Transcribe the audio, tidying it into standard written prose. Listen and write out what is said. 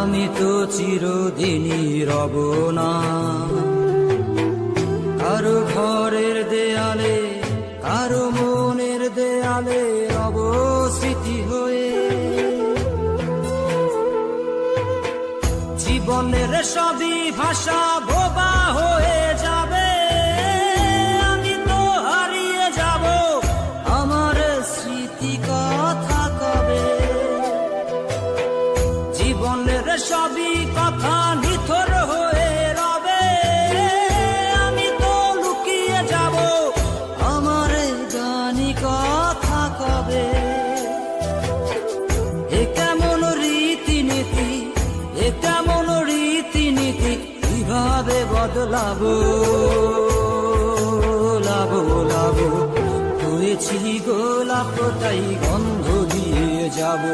আমি তো চিরদিনই রব না কারো ঘরের দেয়ালে, কারো মনের দেয়ালে রব স্মৃতি হয়ে। জীবনের সবই ভাষা বোবা হয়ে যাবে, আমি তো হারিয়ে যাব, আমার স্মৃতি কথা কবে। জীবনের সবই কথা নিথর হয়ে রবে, আমি তো লুকিয়ে যাব, আমার জানি কথা কবে। এ কেমন রীতিনীতি, এ কেমন রীতিনীতি, কিভাবে বদলাবো লাবো লাবো। হয়েছি গোলাপ তাই গন্ধ দিয়ে যাবো।